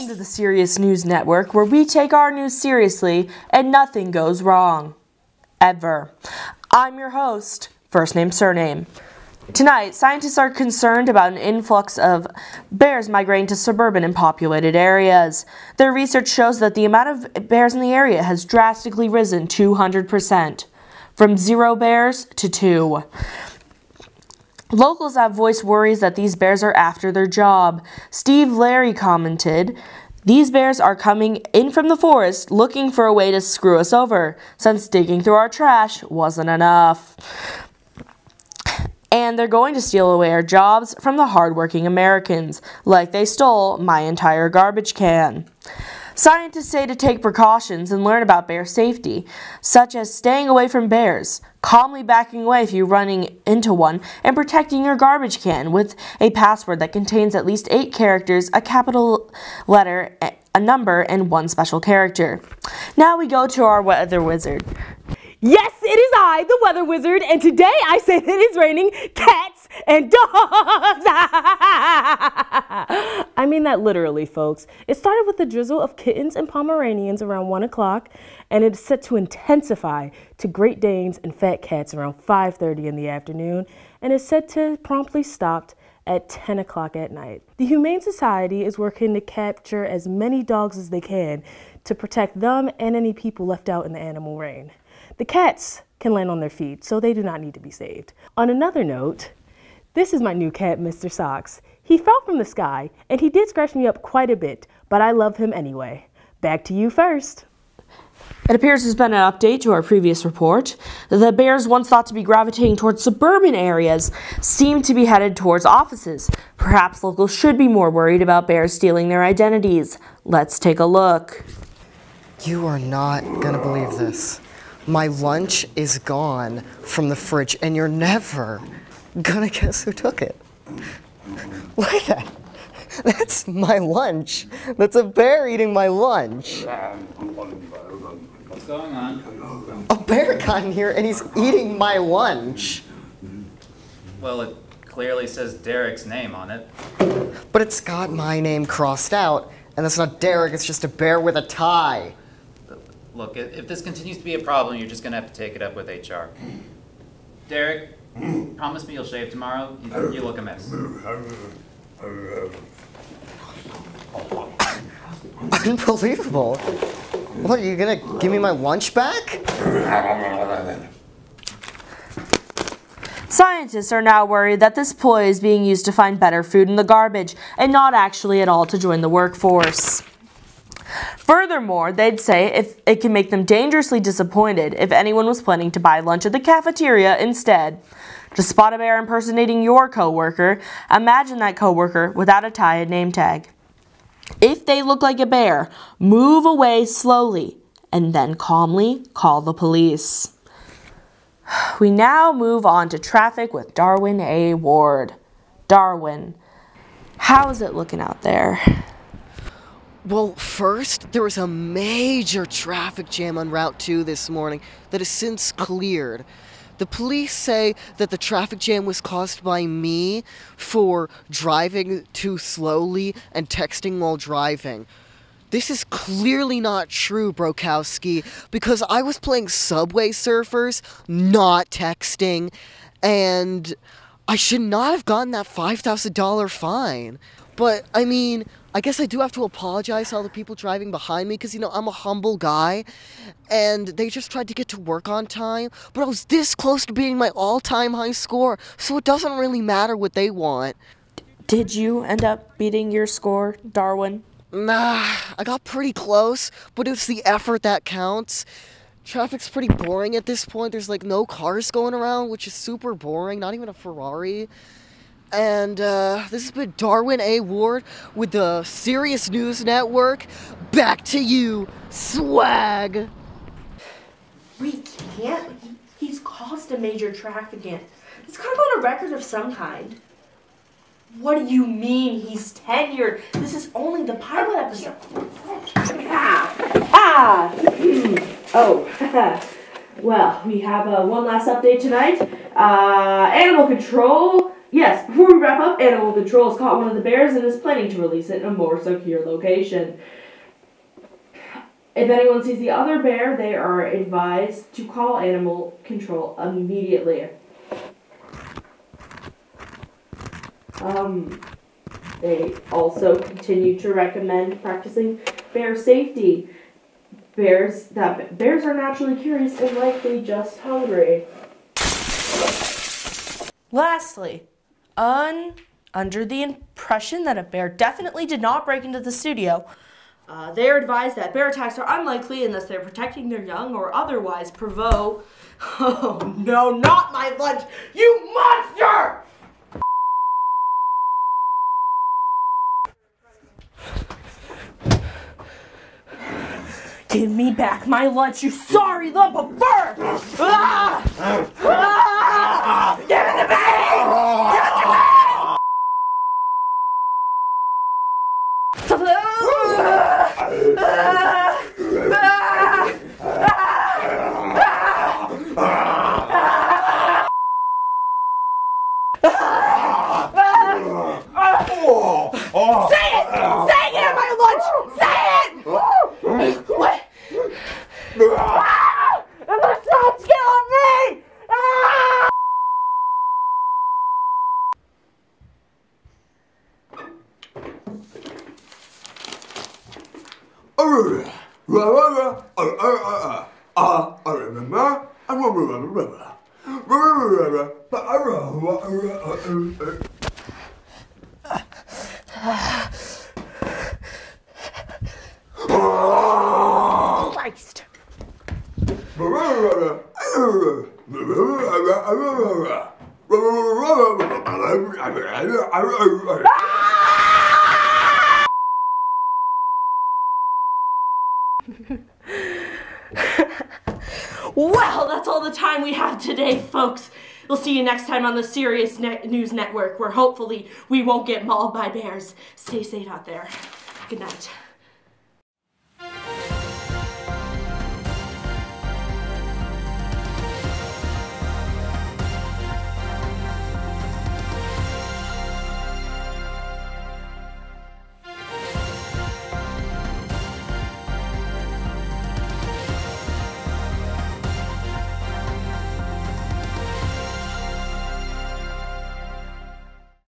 Welcome to the Serious News Network, where we take our news seriously and nothing goes wrong. Ever. I'm your host, first name, surname. Tonight, scientists are concerned about an influx of bears migrating to suburban and populated areas. Their research shows that the amount of bears in the area has drastically risen 200%, from 0 bears to 2. Locals have voiced worries that these bears are after their job. Steve Larry commented, "These bears are coming in from the forest looking for a way to screw us over, since digging through our trash wasn't enough. And they're going to steal away our jobs from the hardworking Americans, like they stole my entire garbage can." Scientists say to take precautions and learn about bear safety, such as staying away from bears, calmly backing away if you're running into one, and protecting your garbage can with a password that contains at least 8 characters, a capital letter, a number, and 1 special character. Now we go to our weather wizard. Yes, it is I, the weather wizard, and today I say that it's raining cats and dogs. I mean that literally, folks. It started with a drizzle of kittens and Pomeranians around 1 o'clock, and it is set to intensify to Great Danes and fat cats around 5:30 in the afternoon, and is set to promptly stop at 10 o'clock at night. The Humane Society is working to capture as many dogs as they can to protect them and any people left out in the animal rain. The cats can land on their feet, so they do not need to be saved. On another note, this is my new cat, Mr. Socks. He fell from the sky, and he did scratch me up quite a bit, but I love him anyway. Back to you first. It appears there's been an update to our previous report. The bears, once thought to be gravitating towards suburban areas, seem to be headed towards offices. Perhaps locals should be more worried about bears stealing their identities. Let's take a look. You are not gonna believe this. My lunch is gone from the fridge, and you're never gonna guess who took it. Look at that. That's my lunch. That's a bear eating my lunch. What's going on? A bear got in here and he's eating my lunch. Well, it clearly says Derek's name on it. But it's got my name crossed out, and that's not Derek, it's just a bear with a tie. Look, if this continues to be a problem, you're just going to have to take it up with HR. Derek, promise me you'll shave tomorrow. You look a mess. Unbelievable. What, are you gonna give me my lunch back? Scientists are now worried that this ploy is being used to find better food in the garbage and not actually at all to join the workforce. Furthermore, they'd say if it can make them dangerously disappointed if anyone was planning to buy lunch at the cafeteria instead. To spot a bear impersonating your coworker, imagine that coworker without a tie and name tag. If they look like a bear, move away slowly and then calmly call the police. We now move on to traffic with Darwin A. Ward. Darwin, how's it looking out there? Well, first, there was a major traffic jam on Route 2 this morning that has since cleared. The police say that the traffic jam was caused by me for driving too slowly and texting while driving. This is clearly not true, Brokowski, because I was playing Subway Surfers, not texting, and I should not have gotten that $5,000 fine. But, I mean, I guess I do have to apologize to all the people driving behind me because, you know, I'm a humble guy and they just tried to get to work on time. But I was this close to beating my all-time high score, so it doesn't really matter what they want. Did you end up beating your score, Darwin? Nah, I got pretty close, but it's the effort that counts. Traffic's pretty boring at this point. There's like no cars going around, which is super boring, not even a Ferrari. And this has been Darwin A. Ward with the Serious News Network. Back to you, swag. We can't. He's caused a major traffic jam. It's gotta go on a record of some kind. What do you mean he's tenured? This is only the pilot episode. Oh, well, we have one last update tonight. Animal control Yes, before we wrap up, animal control has caught one of the bears and is planning to release it in a more secure location. If anyone sees the other bear, they are advised to call animal control immediately. They also continue to recommend practicing bear safety. Bears are naturally curious and likely just hungry. Lastly, under the impression that a bear definitely did not break into the studio, they are advised that bear attacks are unlikely unless they're protecting their young or otherwise provoke. Oh no, not my lunch, you monster! Give me back my lunch, you sorry lump of fur! Ah! Ah! Give it to me! Give it to me! Say it! Say it! Get my lunch! Say it! What? Stop killing me! Ah! Christ. Well, that's all the time we have today, folks. We'll see you next time on the Serious News Network, where hopefully we won't get mauled by bears. Stay safe out there. Good night.